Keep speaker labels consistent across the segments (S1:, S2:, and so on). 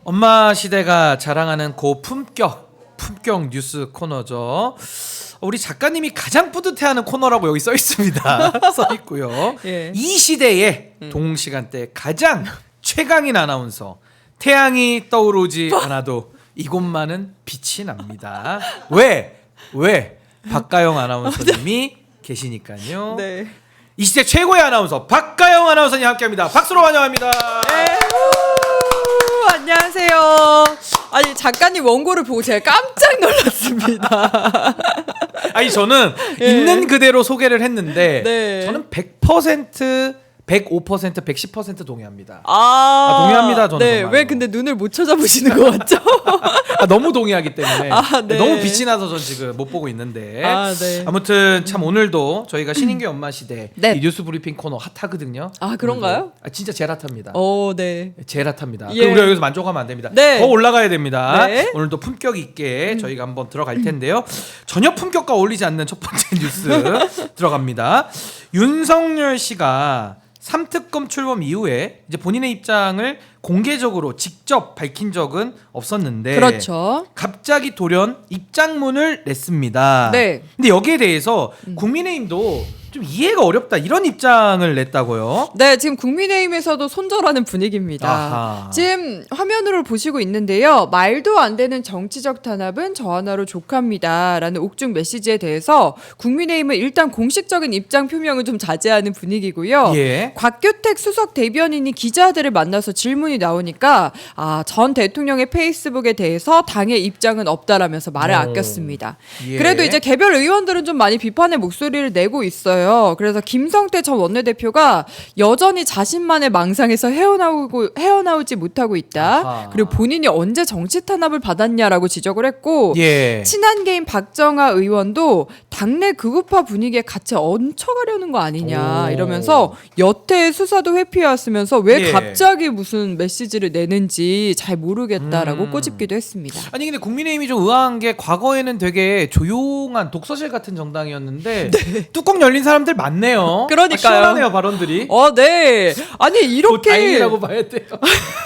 S1: 엄마 시대가 자랑하는 품격 뉴스 코너죠. 우리 작가님이 가장 뿌듯해하는 코너라고 여기 써 있습니다. 써 있고요.
S2: 예.
S1: 이 시대의 동시간대 가장 최강인 아나운서, 태양이 떠오르지 않아도 이곳만은 빛이 납니다. 왜? 박가영 아나운서님이 계시니까요.
S2: 네.
S1: 이 시대 최고의 아나운서 박가영 아나운서님 함께합니다. 박수로 환영합니다.
S2: 네. 안녕하세요. 아니 작가님 원고를 보고 제가 깜짝 놀랐습니다.
S1: 아니 저는
S2: 예.
S1: 있는 그대로 소개를 했는데
S2: 네.
S1: 저는 100%, 105%, 110% 동의합니다. 동의합니다. 저는
S2: 네.
S1: 정말로.
S2: 왜 근데 눈을 못 쳐다보시는 것 같죠?
S1: 너무 동의하기 때문에
S2: 네.
S1: 너무 빛이 나서 전 지금 못 보고 있는데
S2: 네.
S1: 아무튼 참 오늘도 저희가 신인규 엄마 시대
S2: 네.
S1: 이 뉴스 브리핑 코너 핫하거든요.
S2: 그런가요?
S1: 진짜 제일 핫합니다.
S2: 네.
S1: 제일 핫합니다.
S2: 예.
S1: 우리가 여기서 만족하면 안 됩니다.
S2: 네.
S1: 더 올라가야 됩니다.
S2: 네.
S1: 오늘도 품격 있게 저희가 한번 들어갈 텐데요. 전혀 품격과 어울리지 않는 첫 번째 뉴스 들어갑니다. 윤석열 씨가 3특검 출범 이후에 이제 본인의 입장을 공개적으로 직접 밝힌 적은 없었는데
S2: 그렇죠.
S1: 갑자기 돌연 입장문을 냈습니다.
S2: 네.
S1: 근데 여기에 대해서 국민의힘도 좀 이해가 어렵다 이런 입장을 냈다고요?
S2: 네, 지금 국민의힘에서도 손절하는 분위기입니다.
S1: 아하.
S2: 지금 화면으로 보시고 있는데요. 말도 안 되는 정치적 탄압은 저 하나로 족합니다. 라는 옥중 메시지에 대해서 국민의힘은 일단 공식적인 입장 표명을 좀 자제하는 분위기고요.
S1: 예.
S2: 곽규택 수석 대변인이 기자들을 만나서 질문이 나오니까 전 대통령의 페이스북에 대해서 당의 입장은 없다라면서 말을 아꼈습니다.
S1: 예.
S2: 그래도 이제 개별 의원들은 좀 많이 비판의 목소리를 내고 있어요. 그래서 김성태 전 원내대표가 여전히 자신만의 망상에서 헤어나오지 못하고 있다.
S1: 아하.
S2: 그리고 본인이 언제 정치 탄압을 받았냐라고 지적을 했고
S1: 예.
S2: 친한 개인 박정아 의원도 당내 극우파 분위기에 같이 얹혀가려는 거 아니냐
S1: 오.
S2: 이러면서 여태 수사도 회피해왔으면서 왜
S1: 예.
S2: 갑자기 무슨 메시지를 내는지 잘 모르겠다라고 꼬집기도 했습니다.
S1: 아니 근데 국민의힘이 좀 의아한 게 과거에는 되게 조용한 독서실 같은 정당이었는데 뚜껑 열린 사람들 많네요.
S2: 그러니까요.
S1: 시원하네요 발언들이.
S2: 네. 아니 이렇게
S1: 다행이라고 봐야 돼요.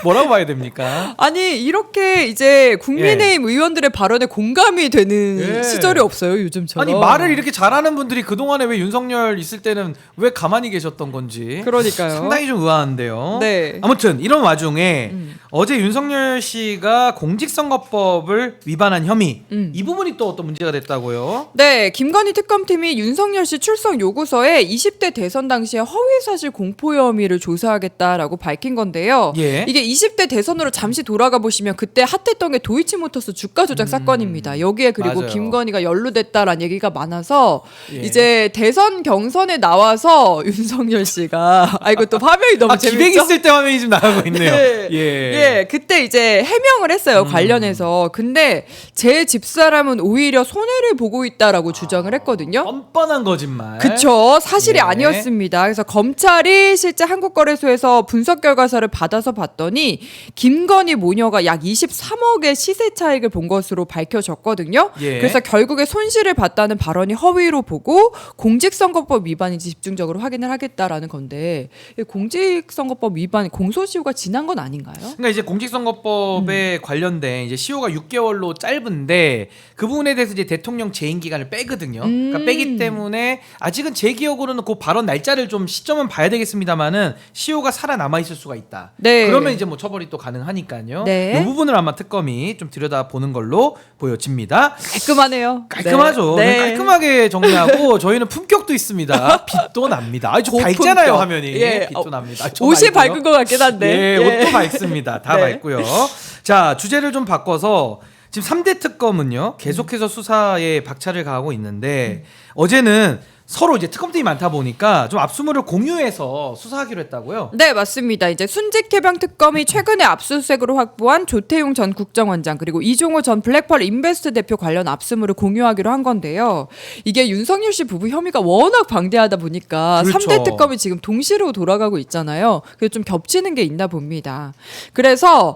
S1: 뭐라고 봐야 됩니까?
S2: 아니 이렇게 이제 국민의힘 의원들의 발언에 공감이 되는
S1: 예.
S2: 시절이 없어요 요즘처럼.
S1: 아니 말을 이렇게 잘하는 분들이 그동안에 왜 윤석열 있을 때는 왜 가만히 계셨던 건지
S2: 그러니까요.
S1: 상당히 좀 의아한데요.
S2: 네.
S1: 아무튼 이런 와중에 어제 윤석열 씨가 공직선거법을 위반한 혐의 이 부분이 또 어떤 문제가 됐다고요?
S2: 네, 김건희 특검팀이 윤석열 씨 출석 요구서에 20대 대선 당시에 허위사실 공포 혐의를 조사하겠다라고 밝힌 건데요.
S1: 예.
S2: 이게 20대 대선으로 잠시 돌아가 보시면 그때 핫했던 게 도이치모터스 주가 조작 사건입니다. 여기에 그리고
S1: 맞아요.
S2: 김건희가 연루됐다라는 얘기가 많아서
S1: 예.
S2: 이제 대선 경선에 나와서 윤석열 씨가 이거 또 화면이 너무 재밌죠?
S1: 기백 있을 때 화면이 좀 나가고 있네요.
S2: 네.
S1: 예.
S2: 그때 이제 해명을 했어요 관련해서. 근데 제 집사람은 오히려 손해를 보고 있다라고 주장을 했거든요.
S1: 뻔뻔한 거짓말.
S2: 그쵸. 사실이
S1: 예.
S2: 아니었습니다. 그래서 검찰이 실제 한국거래소에서 분석 결과서를 받아서 봤더니 김건희 모녀가 약 23억의 시세 차익을 본 것으로 밝혀졌거든요.
S1: 예.
S2: 그래서 결국에 손실을 봤다는 발언이 허위로 보고 공직선거법 위반인지 집중적으로 확인을 하겠다라는 건데 공직선거법 위반 공소시효가 지난 건 아닌가요?
S1: 그러니까 이제 공직선거법에 관련된 이제 시효가 6개월로 짧은데 그 부분에 대해서 이제 대통령 재임 기간을 빼거든요. 그러니까 빼기 때문에 아직은 제 기억으로는 그 발언 날짜를 좀 시점은 봐야 되겠습니다만은 시효가 살아남아 있을 수가 있다.
S2: 네.
S1: 그러면 이제 뭐 처벌이 또 가능하니까요.
S2: 네.
S1: 이 부분을 아마 특검이 좀 들여다 보는 걸로 보여집니다.
S2: 깔끔하네요.
S1: 깔끔하죠.
S2: 네.
S1: 깔끔하게 정리하고 저희는 품격도 있습니다. 빛도 납니다. 저
S2: 고품격.
S1: 밝잖아요 화면이.
S2: 예.
S1: 빛도 납니다. 저
S2: 옷이
S1: 말고요.
S2: 밝은 것 같긴 한데.
S1: 예, 옷도 밝습니다. 다
S2: 네.
S1: 밝고요. 자, 주제를 좀 바꿔서 지금 3대 특검은요. 계속해서 수사에 박차를 가하고 있는데 어제는 서로 이제 특검팀이 많다 보니까 좀 압수물을 공유해서 수사하기로 했다고요?
S2: 네, 맞습니다. 이제 순직해병 특검이 최근에 압수수색으로 확보한 조태용 전 국정원장 그리고 이종호 전 블랙펄 인베스트 대표 관련 압수물을 공유하기로 한 건데요. 이게 윤석열 씨 부부 혐의가 워낙 방대하다 보니까
S1: 그렇죠.
S2: 3대 특검이 지금 동시로 돌아가고 있잖아요. 그래서 좀 겹치는 게 있나 봅니다. 그래서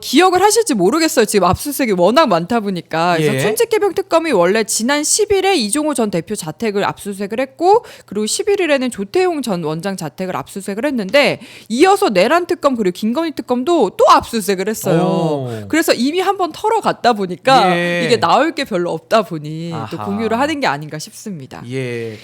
S2: 기억을 하실지 모르겠어요. 지금 압수수색이 워낙 많다 보니까. 그래서
S1: 예.
S2: 순직해병 특검이 원래 지난 10일에 이종호 전 대표 자택을 압수수색을 했고 그리고 11일에는 조태용 전 원장 자택을 압수수색을 했는데 이어서 내란 특검 그리고 김건희 특검도 또 압수수색을 했어요.
S1: 오.
S2: 그래서 이미 한번 털어갔다 보니까
S1: 예.
S2: 이게 나올 게 별로 없다 보니 또
S1: 아하.
S2: 공유를 하는 게 아닌가 싶습니다.
S1: 예.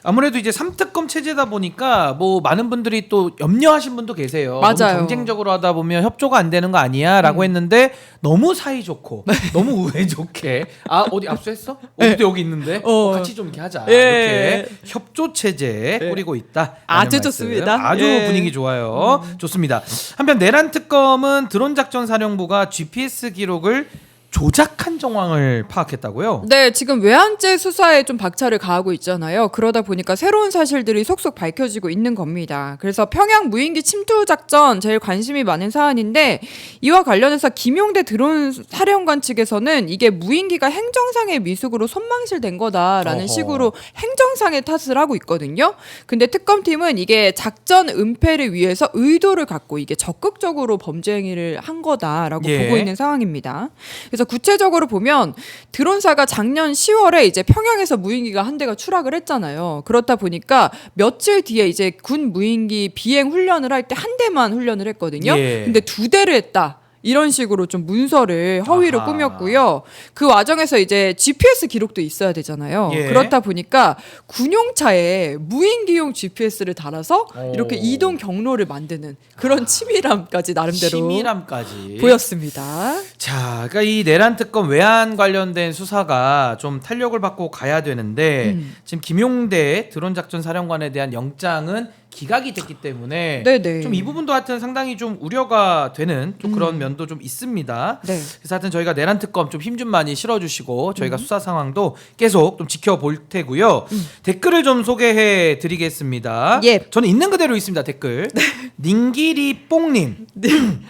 S1: 아무래도 이제 3특검 체제다 보니까 뭐 많은 분들이 또 염려하신 분도 계세요.
S2: 맞아요.
S1: 너무 경쟁적으로 하다 보면 협조가 안 되는 거 아니야라고 했는데 너무 사이좋고 너무 우애 좋게 어디 압수했어? 어디도 여기 있는데 같이 좀 이렇게 하자.
S2: 예.
S1: 이렇게 협조 체제 꾸리고 있다.
S2: 아주 좋습니다.
S1: 아주
S2: 예.
S1: 분위기 좋아요. 좋습니다. 한편 내란 특검은 드론 작전 사령부가 GPS 기록을 조작한 정황을 파악했다고요?
S2: 네, 지금 외환죄 수사에 좀 박차를 가하고 있잖아요. 그러다 보니까 새로운 사실들이 속속 밝혀지고 있는 겁니다. 그래서 평양 무인기 침투 작전 제일 관심이 많은 사안인데 이와 관련해서 김용대 드론 사령관 측에서는 이게 무인기가 행정상의 미숙으로 손망실된 거다라는
S1: 어허.
S2: 식으로 행정상의 탓을 하고 있거든요. 근데 특검팀은 이게 작전 은폐를 위해서 의도를 갖고 이게 적극적으로 범죄 행위를 한 거다라고
S1: 예.
S2: 보고 있는 상황입니다. 그래서 구체적으로 보면 드론사가 작년 10월에 이제 평양에서 무인기가 한 대가 추락을 했잖아요. 그렇다 보니까 며칠 뒤에 이제 군 무인기 비행 훈련을 할 때 한 대만 훈련을 했거든요.
S1: 예.
S2: 근데 두 대를 했다. 이런 식으로 좀 문서를 허위로
S1: 아하.
S2: 꾸몄고요. 그 와정에서 이제 GPS 기록도 있어야 되잖아요.
S1: 예.
S2: 그렇다 보니까 군용차에 무인기용 GPS를 달아서 이렇게
S1: 오.
S2: 이동 경로를 만드는 그런 치밀함까지 나름대로
S1: 치밀함까지
S2: 보였습니다.
S1: 자, 그러니까 이 내란 특검 외환 관련된 수사가 좀 탄력을 받고 가야 되는데 지금 김용대 드론 작전 사령관에 대한 영장은 기각이 됐기 때문에
S2: 네네.
S1: 좀 이 부분도 하여튼 상당히 좀 우려가 되는 좀 그런 면도 좀 있습니다.
S2: 네.
S1: 그래서 하여튼 저희가 내란 특검 좀 힘 좀 많이 실어주시고 저희가 수사 상황도 계속 좀 지켜볼 테고요. 댓글을 좀 소개해 드리겠습니다.
S2: 예.
S1: 저는 있는 그대로 있습니다. 댓글. 닝기리 뽕님.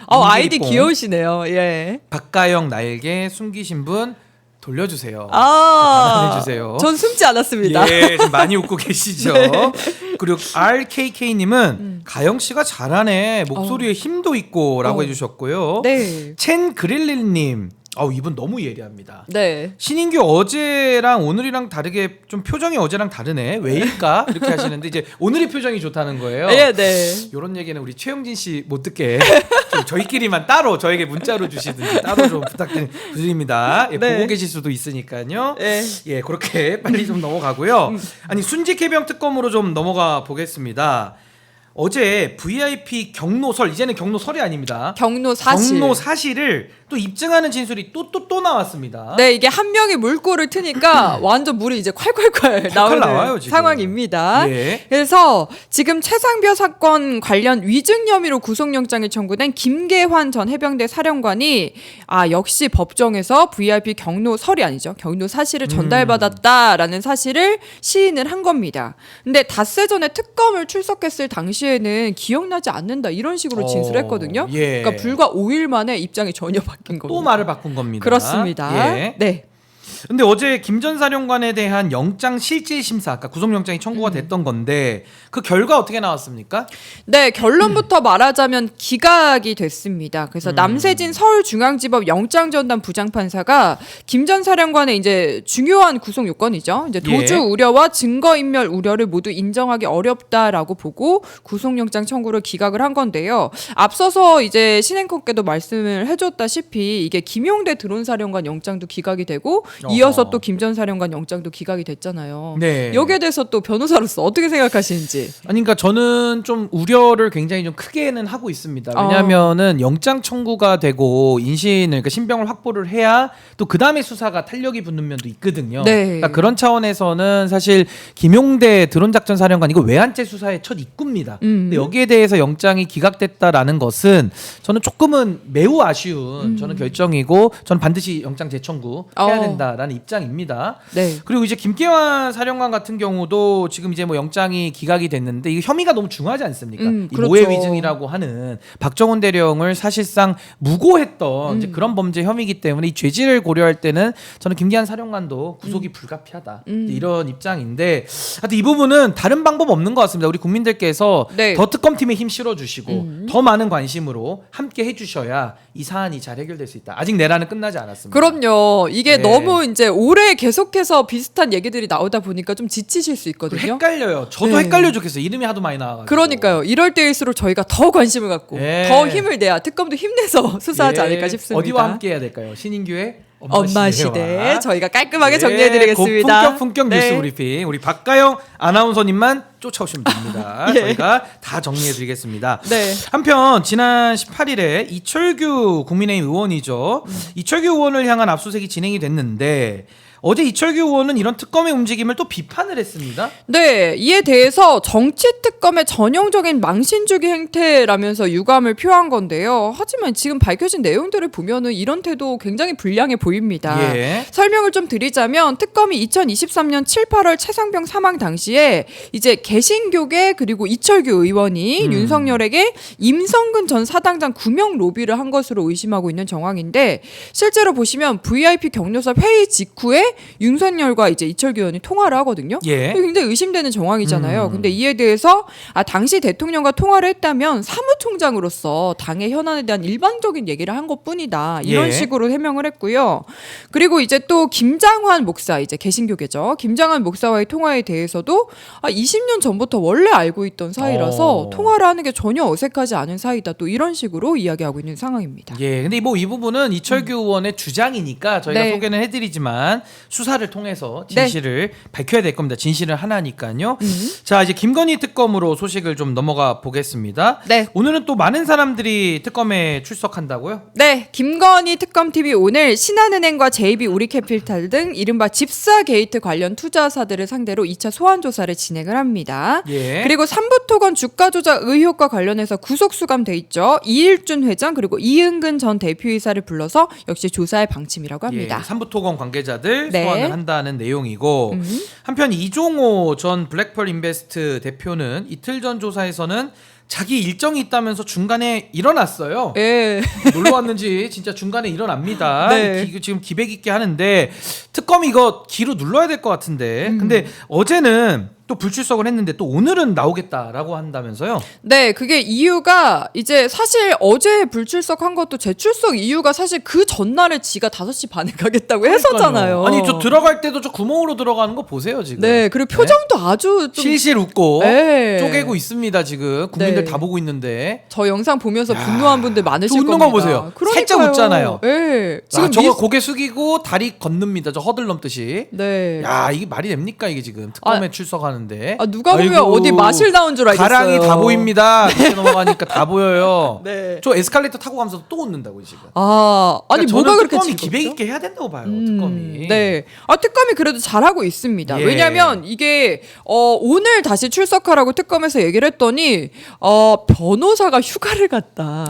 S2: 아이디
S1: 뽕.
S2: 귀여우시네요. 예.
S1: 박가영 날개 숨기신 분 돌려주세요. 받아내주세요.
S2: 전 숨지 않았습니다.
S1: 예, 지금 많이 웃고 계시죠. 그리고 RKK님은 가영 씨가 잘하네. 목소리에 힘도 있고라고 해주셨고요.
S2: 네.
S1: 첸 그릴릴님, 이분 너무 예리합니다.
S2: 네.
S1: 신인규 어제랑 오늘이랑 다르게 좀 표정이 어제랑 다르네. 왜일까? 이렇게 하시는데 이제 오늘의 표정이 좋다는 거예요.
S2: 예, 네.
S1: 이런 얘기는 우리 최영진 씨 못 듣게 좀 저희끼리만 따로 저에게 문자로 주시든지 따로 좀 부탁드립니다. 예,
S2: 네.
S1: 보고 계실 수도 있으니까요.
S2: 예.
S1: 예, 그렇게 빨리 좀 넘어가고요. 아니 순직 해병 특검으로 좀 넘어가 보겠습니다. 어제 VIP 경로설, 이제는 경로설이 아닙니다.
S2: 경로 사실.
S1: 경로 사실을 또 입증하는 진술이 또 나왔습니다.
S2: 네, 이게 한 명이 물꼬를 트니까 완전 물이 이제 콸콸콸 나오는
S1: 나와요, 지금.
S2: 상황입니다.
S1: 예.
S2: 그래서 지금 최상병 사건 관련 위증 혐의로 구속영장이 청구된 김계환 전 해병대 사령관이 역시 법정에서 VIP 경로설이 아니죠. 경로 사실을 전달받았다라는 사실을 시인을 한 겁니다. 근데 닷새 전에 특검을 출석했을 당시에는 기억나지 않는다 이런 식으로 진술했거든요.
S1: 예.
S2: 그러니까 불과 5일 만에 입장이 전혀 바뀐 겁니다.
S1: 또 말을 바꾼 겁니다.
S2: 그렇습니다.
S1: 예.
S2: 네.
S1: 근데 어제 김 전 사령관에 대한 영장 실질 심사, 아까 구속영장이 청구가 됐던 건데 그 결과 어떻게 나왔습니까?
S2: 네, 결론부터 말하자면 기각이 됐습니다. 그래서 남세진 서울중앙지법 영장전담 부장판사가 김 전 사령관의 이제 중요한 구속 요건이죠. 이제 도주
S1: 예.
S2: 우려와 증거인멸 우려를 모두 인정하기 어렵다라고 보고 구속영장 청구를 기각을 한 건데요. 앞서서 이제 신행커께도 말씀을 해줬다시피 이게 김용대 드론사령관 영장도 기각이 되고 이어서 또 김 전 사령관 영장도 기각이 됐잖아요.
S1: 네.
S2: 여기에 대해서 또 변호사로서 어떻게 생각하시는지.
S1: 아니 그러니까 저는 좀 우려를 굉장히 좀 크게는 하고 있습니다. 왜냐하면은 영장 청구가 되고 인신을 그러니까 신병을 확보를 해야 또 그 다음에 수사가 탄력이 붙는 면도 있거든요.
S2: 네.
S1: 그러니까 그런 차원에서는 사실 김용대 드론 작전 사령관 이거 외환죄 수사의 첫 입구입니다. 근데 여기에 대해서 영장이 기각됐다라는 것은 저는 조금은 매우 아쉬운 저는 결정이고 저는 반드시 영장 재청구 해야 된다라는 입장입니다.
S2: 네.
S1: 그리고 이제 김계환 사령관 같은 경우도 지금 이제 뭐 영장이 기각이 됐는데 이 혐의가 너무 중하지 않습니까? 이
S2: 그렇죠.
S1: 모해 위증이라고 하는 박정훈 대령을 사실상 무고했던 이제 그런 범죄 혐의이기 때문에 이 죄질을 고려할 때는 저는 김계환 사령관도 구속이 불가피하다 이제 이런 입장인데 하여튼 이 부분은 다른 방법 없는 것 같습니다. 우리 국민들께서
S2: 네.
S1: 더 특검팀에 힘 실어주시고 더 많은 관심으로 함께 해주셔야 이 사안이 잘 해결될 수 있다. 아직 내란은 끝나지 않았습니다.
S2: 그럼요. 이게
S1: 네.
S2: 너무 이제 올해 계속해서 비슷한 얘기들이 나오다 보니까 좀 지치실 수 있거든요.
S1: 헷갈려요. 저도
S2: 네.
S1: 헷갈려 죽겠어요. 이름이 하도 많이 나와가지고.
S2: 그러니까요. 이럴 때일수록 저희가 더 관심을 갖고
S1: 예.
S2: 더 힘을 내야 특검도 힘내서 수사하지
S1: 예.
S2: 않을까 싶습니다.
S1: 어디와 함께 해야 될까요? 신인규의
S2: 엄마 시대 저희가 깔끔하게 정리해드리겠습니다.
S1: 고품격
S2: 네.
S1: 뉴스 브리핑 우리 박가영 아나운서님만 쫓아오시면 됩니다.
S2: 예.
S1: 저희가 다 정리해드리겠습니다.
S2: 네.
S1: 한편 지난 18일에 이철규 국민의힘 의원이죠. 이철규 의원을 향한 압수수색이 진행이 됐는데 어제 이철규 의원은 이런 특검의 움직임을 또 비판을 했습니다.
S2: 네, 이에 대해서 정치 특검의 전형적인 망신주기 행태라면서 유감을 표한 건데요. 하지만 지금 밝혀진 내용들을 보면은 이런 태도 굉장히 불량해 보입니다.
S1: 예.
S2: 설명을 좀 드리자면 특검이 2023년 7, 8월 최상병 사망 당시에 이제 개신교계 그리고 이철규 의원이 윤석열에게 임성근 전 사당장 구명 로비를 한 것으로 의심하고 있는 정황인데 실제로 보시면 VIP 격려사 회의 직후에 윤석열과 이제 이철규 의원이 통화를 하거든요.
S1: 예.
S2: 굉장히 의심되는 정황이잖아요. 근데 이에 대해서 당시 대통령과 통화를 했다면 사무총장으로서 당의 현안에 대한 일방적인 얘기를 한 것뿐이다. 이런
S1: 예.
S2: 식으로 해명을 했고요. 그리고 이제 또 김장환 목사 이제 개신교계죠. 김장환 목사와의 통화에 대해서도 20년 전부터 원래 알고 있던 사이라서 통화를 하는 게 전혀 어색하지 않은 사이다. 또 이런 식으로 이야기하고 있는 상황입니다.
S1: 예, 근데 뭐 이 부분은 이철규 의원의 주장이니까 저희가
S2: 네.
S1: 소개는 해드리지만 수사를 통해서 진실을 밝혀야 될 겁니다. 진실은 하나니까요. 자, 이제 김건희 특검으로 소식을 좀 넘어가 보겠습니다.
S2: 네.
S1: 오늘은 또 많은 사람들이 특검에 출석한다고요?
S2: 네, 김건희 특검팀이 오늘 신한은행과 JB 우리캐피탈 등 이른바 집사 게이트 관련 투자사들을 상대로 2차 소환 조사를 진행을 합니다.
S1: 예.
S2: 그리고 삼부토건 주가 조작 의혹과 관련해서 구속 수감돼 있죠. 이일준 회장 그리고 이은근 전 대표이사를 불러서 역시 조사할 방침이라고 합니다.
S1: 예, 삼부토건 관계자들
S2: 네.
S1: 소환을 한다는 내용이고 한편 이종호 전 블랙펄 인베스트 대표는 이틀 전 조사에서는 자기 일정이 있다면서 중간에 일어났어요.
S2: 예.
S1: 놀러 왔는지 진짜 중간에 일어납니다.
S2: 네.
S1: 지금 기백 있게 하는데 특검이 이거 기로 눌러야 될 것 같은데 근데 어제는 또 불출석을 했는데 또 오늘은 나오겠다라고 한다면서요?
S2: 네, 그게 이유가 이제 사실 어제 불출석한 것도 재출석 이유가 사실 그 전날에 지가 5시 반에 가겠다고 했었잖아요.
S1: 아니 저 들어갈 때도 저 구멍으로 들어가는 거 보세요 지금.
S2: 네, 그리고 표정도 아주 좀
S1: 실실 웃고
S2: 네.
S1: 쪼개고 있습니다 지금 국민들
S2: 네.
S1: 다 보고 있는데.
S2: 저 영상 보면서 분노한 분들 많으실
S1: 저 웃는
S2: 겁니다.
S1: 거 보세요.
S2: 그러니까요.
S1: 살짝 웃잖아요.
S2: 네.
S1: 지금 저거 고개 숙이고 다리 건넙니다. 저 허들 넘듯이.
S2: 네.
S1: 야 이게 말이 됩니까 이게 지금 특검에 출석하는데.
S2: 누가 보면
S1: 아이고,
S2: 어디 마실 나온 줄 알겠어요.
S1: 가랑이 다 보입니다. 밑에 넘어가니까 다 보여요.
S2: 네.
S1: 저 에스컬레이터 타고 가면서 또 웃는다고 지금.
S2: 아니
S1: 그러니까
S2: 뭐가
S1: 저는
S2: 그렇게
S1: 특검이
S2: 즐겁죠?
S1: 기백 있게 해야 된다고 봐요. 특검이.
S2: 네. 특검이 그래도 잘하고 있습니다.
S1: 예.
S2: 왜냐하면 이게 오늘 다시 출석하라고 특검에서 얘기를 했더니 변호사가 휴가를 갔다.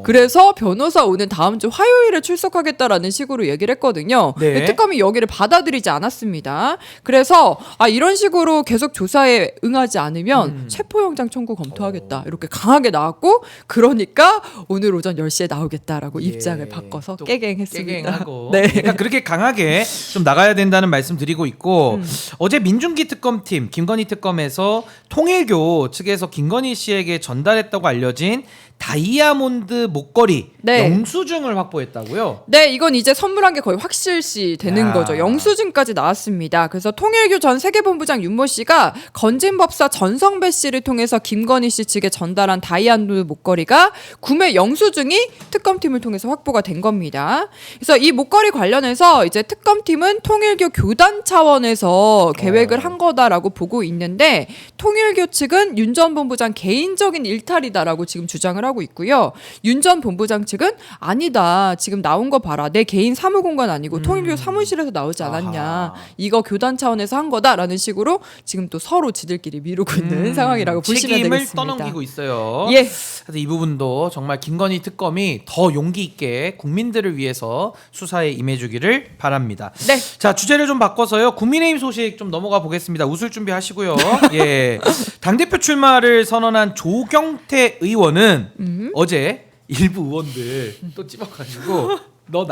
S2: 그래서 변호사 오는 다음 주 화요일에 출석하겠다라는 식으로 얘기를 했거든요.
S1: 네.
S2: 근데 특검이 여기를 받아들이지 않았습니다. 그래서 이런 식으로 계속 조사에 응하지 않으면 체포영장 청구 검토하겠다. 이렇게 강하게 나왔고 그러니까 오늘 오전 10시에 나오겠다라고
S1: 예.
S2: 입장을 바꿔서
S1: 또
S2: 깨갱했습니다.
S1: 깨갱하고.
S2: 네.
S1: 그러니까 그렇게 강하게 좀 나가야 된다는 말씀 드리고 있고 어제 민중기 특검팀 김건희 특검에서 통일교 측에서 김건희 씨에게 전달했다고 알려진 다이아몬드 목걸이
S2: 네.
S1: 영수증을 확보했다고요?
S2: 네, 이건 이제 선물한 게 거의 확실시 되는
S1: 야.
S2: 거죠. 영수증까지 나왔습니다. 그래서 통일교 전 세계본부장 윤모 씨가 건진법사 전성배 씨를 통해서 김건희 씨 측에 전달한 다이아몬드 목걸이가 구매 영수증이 특검팀을 통해서 확보가 된 겁니다. 그래서 이 목걸이 관련해서 이제 특검팀은 통일교 교단 차원에서 계획을 한 거다라고 보고 있는데 통일교 측은 윤 전 본부장 개인적인 일탈이다라고 지금 주장을 하고 있고요. 윤 전 본부장 측은 아니다. 지금 나온 거 봐라. 내 개인 사무 공간 아니고 통일교 사무실에서 나오지 않았냐.
S1: 아하.
S2: 이거 교단 차원에서 한 거다라는 식으로 지금 또 서로 지들끼리 미루고 있는 상황이라고 보시면
S1: 책임을
S2: 되겠습니다.
S1: 떠넘기고 있어요.
S2: 예.
S1: 그래서 이 부분도 정말 김건희 특검이 더 용기 있게 국민들을 위해서 수사에 임해주기를 바랍니다.
S2: 네.
S1: 자, 주제를 좀 바꿔서요. 국민의힘 소식 좀 넘어가 보겠습니다. 웃을 준비하시고요. 예. 당대표 출마를 선언한 조경태 의원은 어제 일부 의원들 또 찝어가지고 너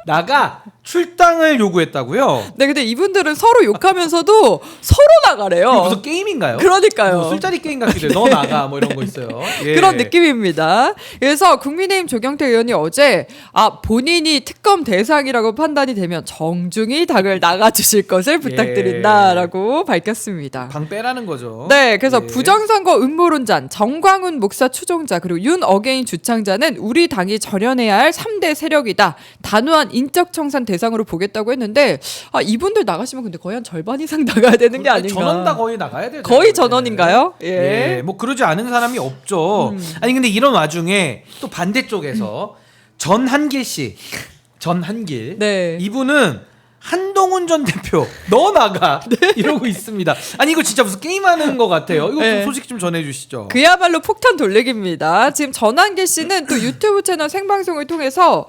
S1: 나가 출당을 요구했다고요?
S2: 네, 근데 이분들은 서로 욕하면서도 서로 나가래요.
S1: 이게 무슨 게임인가요?
S2: 그러니까요.
S1: 뭐 술자리 게임 같기도 해요. 너 나가 뭐 이런 거 있어요. 예.
S2: 그런 느낌입니다. 그래서 국민의힘 조경태 의원이 어제 본인이 특검 대상이라고 판단이 되면 정중히 당을 나가주실 것을 부탁드린다라고 밝혔습니다.
S1: 방 빼라는 거죠.
S2: 네, 그래서
S1: 예.
S2: 부정선거 음모론자, 정광훈 목사 추종자, 그리고 윤 어게인 주창자는 우리 당이 절연해야 할 3대 세력이다. 단호한 인적 청산 대상으로 보겠다고 했는데 이분들 나가시면 근데 거의 한 절반 이상 나가야 되는 게 아닌가.
S1: 전원 다 거의 나가야 돼요.
S2: 거의 전원인가요? 예.
S1: 뭐 그러지 않은 사람이 없죠. 아니 근데 이런 와중에 또 반대쪽에서 전한길 씨, 전한길
S2: 네.
S1: 이분은 한동훈 전 대표 너 나가 이러고 있습니다. 아니 이거 진짜 무슨 게임하는 것 같아요. 이거
S2: 네.
S1: 좀 소식 좀 전해주시죠.
S2: 그야말로 폭탄 돌리기입니다. 지금 전한길 씨는 또 유튜브 채널 생방송을 통해서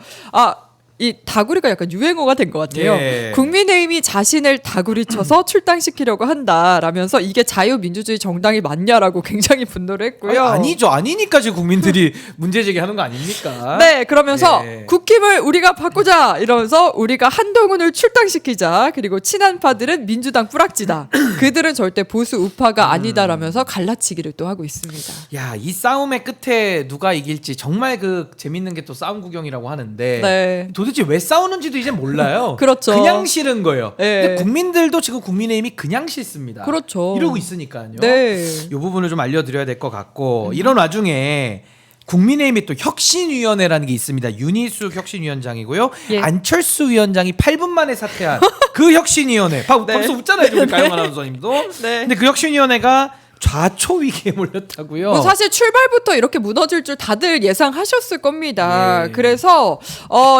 S2: 이 다구리가 약간 유행어가 된 것 같아요.
S1: 예.
S2: 국민의힘이 자신을 다구리 쳐서 출당시키려고 한다라면서 이게 자유민주주의 정당이 맞냐라고 굉장히 분노를 했고요.
S1: 아니죠. 아니니까 지금 국민들이 문제 제기하는 거 아닙니까?
S2: 네, 그러면서
S1: 예.
S2: 국힘을 우리가 바꾸자 이러면서 우리가 한동훈을 출당시키자. 그리고 친한파들은 민주당 뿌락지다. 그들은 절대 보수 우파가 아니다라면서 갈라치기를 또 하고 있습니다.
S1: 야, 이 싸움의 끝에 누가 이길지 정말 그 재밌는 게 또 싸움 구경이라고 하는데
S2: 네.
S1: 도대체 왜 싸우는지도 이제 몰라요.
S2: 그렇죠.
S1: 그냥 싫은 거예요.
S2: 네.
S1: 근데 국민들도 지금 국민의힘이 그냥 싫습니다.
S2: 그렇죠.
S1: 이러고 있으니까요.
S2: 네.
S1: 이 부분을 좀 알려드려야 될 것 같고 이런 와중에 국민의힘이 또 혁신위원회라는 게 있습니다. 윤희숙 혁신위원장이고요.
S2: 예.
S1: 안철수 위원장이 8분 만에 사퇴한 그 혁신위원회. 벌써 웃잖아요. 지금 가영 아나운서님도.
S2: 네.
S1: 근데 그 혁신위원회가 좌초 위기에 몰렸다고요.
S2: 뭐 사실 출발부터 이렇게 무너질 줄 다들 예상하셨을 겁니다.
S1: 예.
S2: 그래서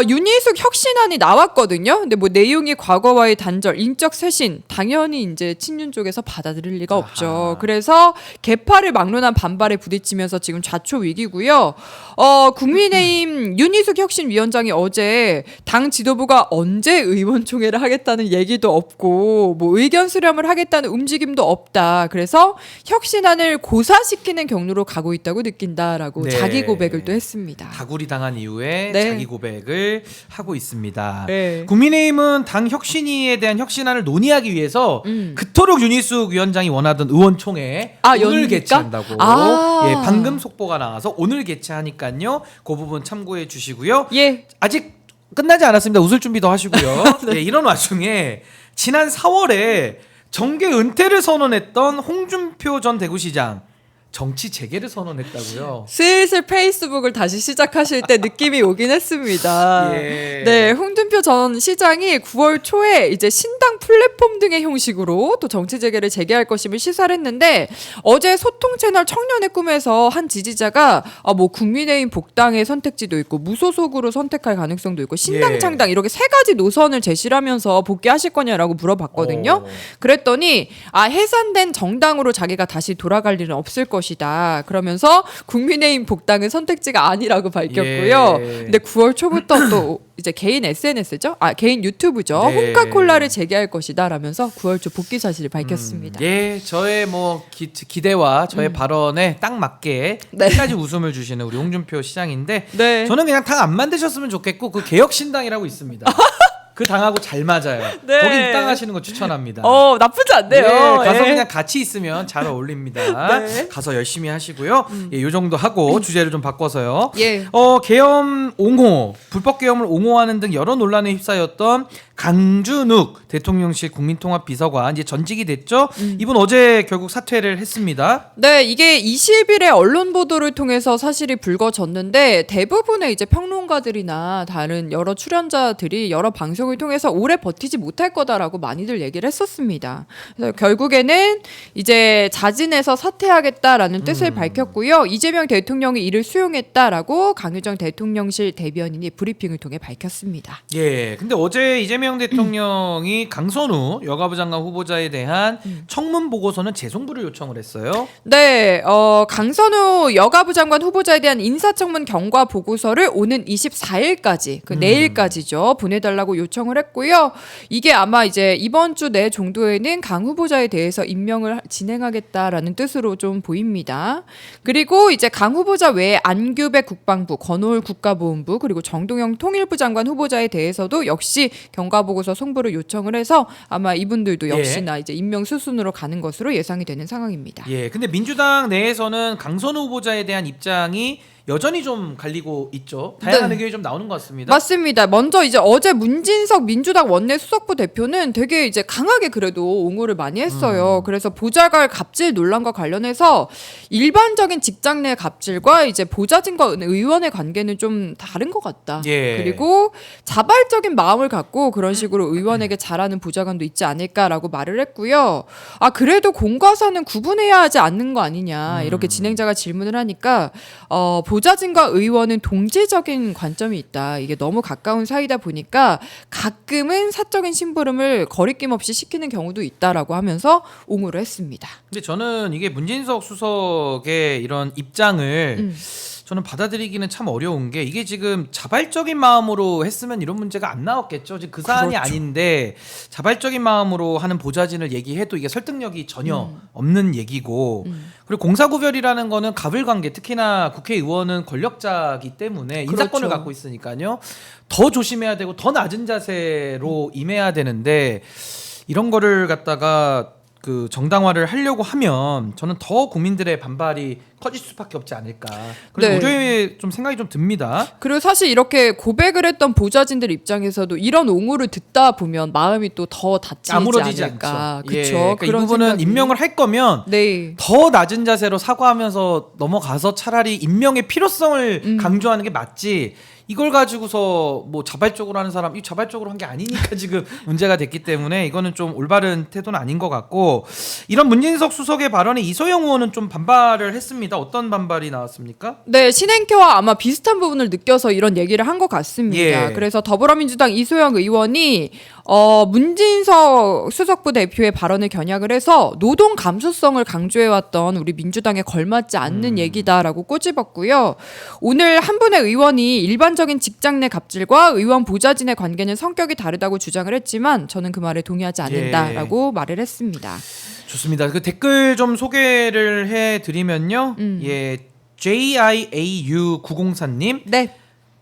S2: 윤희숙 혁신안이 나왔거든요. 근데 뭐 내용이 과거와의 단절, 인적 쇄신 당연히 이제 친윤 쪽에서 받아들일 리가 없죠. 그래서 개파를 막론한 반발에 부딪히면서 지금 좌초 위기고요. 국민의힘 윤희숙 혁신위원장이 어제 당 지도부가 언제 의원총회를 하겠다는 얘기도 없고 뭐 의견 수렴을 하겠다는 움직임도 없다. 그래서 혁신안을 고사시키는 경로로 가고 있다고 느낀다라고
S1: 네.
S2: 자기 고백을 또 했습니다.
S1: 다구리 당한 이후에
S2: 네.
S1: 자기 고백을 하고 있습니다.
S2: 네.
S1: 국민의힘은 당 혁신위에 대한 혁신안을 논의하기 위해서 그토록 윤희숙 위원장이 원하던 의원총회 오늘
S2: 연립니까?
S1: 개최한다고
S2: 아.
S1: 방금 속보가 나와서 오늘 개최하니까요. 그 부분 참고해 주시고요.
S2: 예.
S1: 아직 끝나지 않았습니다. 웃을 준비도 하시고요. 네, 이런 와중에 지난 4월에 정계 은퇴를 선언했던 홍준표 전 대구시장 정치 재개를 선언했다고요.
S2: 슬슬 페이스북을 다시 시작하실 때 느낌이 오긴 했습니다.
S1: 예.
S2: 네, 홍준표 전 시장이 9월 초에 이제 신당 플랫폼 등의 형식으로 또 정치 재개를 재개할 것임을 시사를 했는데 어제 소통 채널 청년의 꿈에서 한 지지자가 뭐 국민의힘 복당의 선택지도 있고 무소속으로 선택할 가능성도 있고 신당
S1: 예.
S2: 창당 이렇게 세 가지 노선을 제시를 하면서 복귀하실 거냐라고 물어봤거든요. 그랬더니 해산된 정당으로 자기가 다시 돌아갈 일은 없을 것이다. 그러면서 국민의힘 복당은 선택지가 아니라고 밝혔고요.
S1: 예.
S2: 근데 9월 초부터 또 이제 개인 SNS죠? 개인 유튜브죠.
S1: 네.
S2: 홍카콜라를 재개할 것이다라면서 9월 초 복귀 사실을 밝혔습니다.
S1: 예, 저의 뭐 기대와 저의 발언에 딱 맞게
S2: 네.
S1: 끝까지 웃음을 주시는 우리 홍준표 시장인데
S2: 네.
S1: 저는 그냥 당 안 만드셨으면 좋겠고 그 개혁신당이라고 있습니다. 그 당하고 잘 맞아요.
S2: 네.
S1: 거기 입당하시는 거 추천합니다.
S2: 나쁘지 않네요.
S1: 네, 가서
S2: 예.
S1: 그냥 같이 있으면 잘 어울립니다.
S2: 네.
S1: 가서 열심히 하시고요. 예, 요 정도 하고 주제를 좀 바꿔서요.
S2: 예.
S1: 계엄 옹호, 불법 계엄을 옹호하는 등 여러 논란에 휩싸였던 강준욱 대통령실 국민통합비서관 이제 전직이 됐죠. 이분 어제 결국 사퇴를 했습니다.
S2: 네, 이게 20일에 언론 보도를 통해서 사실이 불거졌는데 대부분의 이제 평론가들이나 다른 여러 출연자들이 여러 방송을 통해서 오래 버티지 못할 거다라고 많이들 얘기를 했었습니다. 그래서 결국에는 이제 자진해서 사퇴하겠다라는 뜻을 밝혔고요. 이재명 대통령이 이를 수용했다라고 강유정 대통령실 대변인이 브리핑을 통해 밝혔습니다.
S1: 예, 근데 어제 이재명 대통령이 강선우 여가부 장관 후보자에 대한 청문 보고서는 재송부를 요청을 했어요.
S2: 네, 강선우 여가부 장관 후보자에 대한 인사청문 경과 보고서를 오는 24일까지, 내일까지죠, 보내달라고 요청. 요청을 했고요. 이게 아마 이제 이번 주 내 정도에는 강 후보자에 대해서 임명을 진행하겠다라는 뜻으로 좀 보입니다. 그리고 이제 강 후보자 외에 안규백 국방부, 권오을 국가보훈부 그리고 정동영 통일부 장관 후보자에 대해서도 역시 경과보고서 송부를 요청을 해서 아마 이분들도 역시나 이제 임명 수순으로 가는 것으로 예상이 되는 상황입니다.
S1: 예, 근데 민주당 내에서는 강선우 후보자에 대한 입장이 여전히 좀 갈리고 있죠. 다양한 의견이 좀 나오는 것 같습니다.
S2: 맞습니다. 먼저 이제 어제 문진석 민주당 원내 수석부 대표는 되게 이제 강하게 그래도 옹호를 많이 했어요. 그래서 보좌관 갑질 논란과 관련해서 일반적인 직장 내 갑질과 이제 보좌진과 의원의 관계는 좀 다른 것 같다.
S1: 예.
S2: 그리고 자발적인 마음을 갖고 그런 식으로 의원에게 잘하는 보좌관도 있지 않을까라고 말을 했고요. 아 그래도 공과사는 구분해야 하지 않는 거 아니냐 이렇게 진행자가 질문을 하니까 보좌진과 의원은 동질적인 관점이 있다. 이게 너무 가까운 사이다 보니까 가끔은 사적인 심부름을 거리낌 없이 시키는 경우도 있다라고 하면서 옹호를 했습니다.
S1: 근데 저는 이게 문진석 수석의 이런 입장을 저는 받아들이기는 참 어려운 게 이게 지금 자발적인 마음으로 했으면 이런 문제가 안 나왔겠죠. 지금 그 사안이
S2: 그렇죠.
S1: 아닌데 자발적인 마음으로 하는 보좌진을 얘기해도 이게 설득력이 전혀 없는 얘기고 그리고 공사구별이라는 거는 가불관계 특히나 국회의원은 권력자이기 때문에 인사권을
S2: 그렇죠.
S1: 갖고 있으니까요. 더 조심해야 되고 더 낮은 자세로 임해야 되는데 이런 거를 갖다가 그 정당화를 하려고 하면 저는 더 국민들의 반발이 커질 수밖에 없지 않을까. 그래서
S2: 네.
S1: 우려의 좀 생각이 좀 듭니다.
S2: 그리고 사실 이렇게 고백을 했던 보좌진들 입장에서도 이런 옹호를 듣다 보면 마음이 또 더 다치지
S1: 아무러지지
S2: 않을까.
S1: 않죠.
S2: 그렇죠.
S1: 예, 그러니까 이 부분은 임명을 할 거면
S2: 네.
S1: 더 낮은 자세로 사과하면서 넘어가서 차라리 임명의 필요성을 강조하는 게 맞지. 이걸 가지고서 뭐 자발적으로 하는 사람, 이 자발적으로 한 게 아니니까 지금 문제가 됐기 때문에 이거는 좀 올바른 태도는 아닌 것 같고 이런 문진석 수석의 발언에 이소영 의원은 좀 반발을 했습니다. 어떤 반발이 나왔습니까?
S2: 네, 신행켜와 아마 비슷한 부분을 느껴서 이런 얘기를 한 것 같습니다.
S1: 예.
S2: 그래서 더불어민주당 이소영 의원이 문진석 수석부 대표의 발언을 겨냥을 해서 노동 감수성을 강조해왔던 우리 민주당에 걸맞지 않는 얘기다라고 꼬집었고요. 오늘 한 분의 의원이 일반적인 직장 내 갑질과 의원 보좌진의 관계는 성격이 다르다고 주장을 했지만 저는 그 말에 동의하지 않는다라고 말을 했습니다.
S1: 좋습니다. 그 댓글 좀 소개를 해드리면요. 예, JIAU904님.
S2: 네.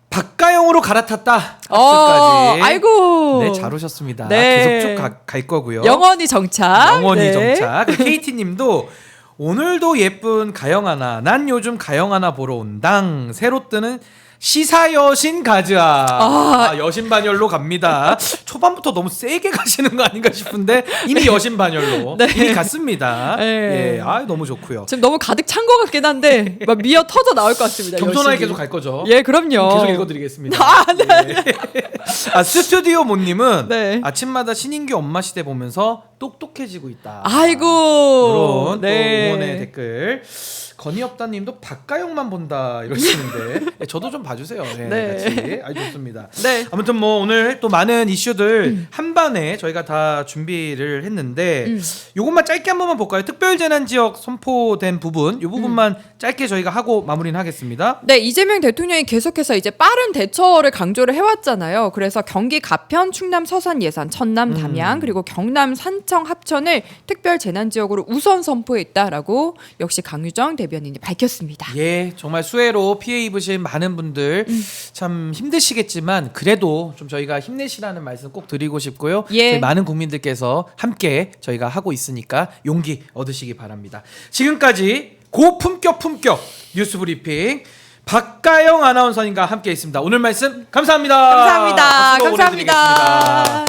S1: 박가영으로 갈아탔다. 박수까지.
S2: 아이고.
S1: 네, 잘 오셨습니다.
S2: 네.
S1: 계속 쭉 갈 거고요.
S2: 영원히 정착.
S1: 영원히
S2: 네.
S1: 정착. KT님도 오늘도 예쁜 가영하나. 난 요즘 가영하나 보러 온당. 새로 뜨는 시사여신 가즈아. 여신 반열로 갑니다. 초반부터 너무 세게 가시는 거 아닌가 싶은데 이미 여신 반열로 이미 갔습니다.
S2: 네.
S1: 예, 너무 좋고요.
S2: 지금 너무 가득 찬 것 같긴 한데 막 미어 터져 나올 것 같습니다.
S1: 겸손하게
S2: 열심히.
S1: 계속 갈 거죠.
S2: 예, 그럼요.
S1: 계속 읽어드리겠습니다.
S2: 네.
S1: 스튜디오 모님은
S2: 네.
S1: 아침마다 신인규 엄마 시대 보면서 똑똑해지고 있다.
S2: 아이고.
S1: 이런 또 응원의 댓글. 건의없다님도 박가영만 본다 이러시는데 저도 좀 봐주세요. 네,
S2: 네.
S1: 같이. 아주 좋습니다.
S2: 네.
S1: 아무튼 뭐 오늘 또 많은 이슈들 한 반에 저희가 다 준비를 했는데 요것만 짧게 한 번만 볼까요? 특별재난지역 선포된 부분 이 부분만 짧게 저희가 하고 마무리는 하겠습니다.
S2: 네, 이재명 대통령이 계속해서 이제 빠른 대처를 강조를 해왔잖아요. 그래서 경기 가평, 충남 서산 예산, 천남 담양 그리고 경남 산청 합천을 특별 재난 지역으로 우선 선포했다라고 역시 강유정 대변인이 밝혔습니다.
S1: 예, 정말 수해로 피해 입으신 많은 분들 참 힘드시겠지만 그래도 좀 저희가 힘내시라는 말씀 꼭 드리고 싶고요.
S2: 예.
S1: 저희 많은 국민들께서 함께 저희가 하고 있으니까 용기 얻으시기 바랍니다. 지금까지 고품격 뉴스 브리핑 박가영 아나운서님과 함께 했습니다. 오늘 말씀 감사합니다.
S2: 감사합니다.
S1: 박수
S2: 감사합니다.
S1: 보내드리겠습니다.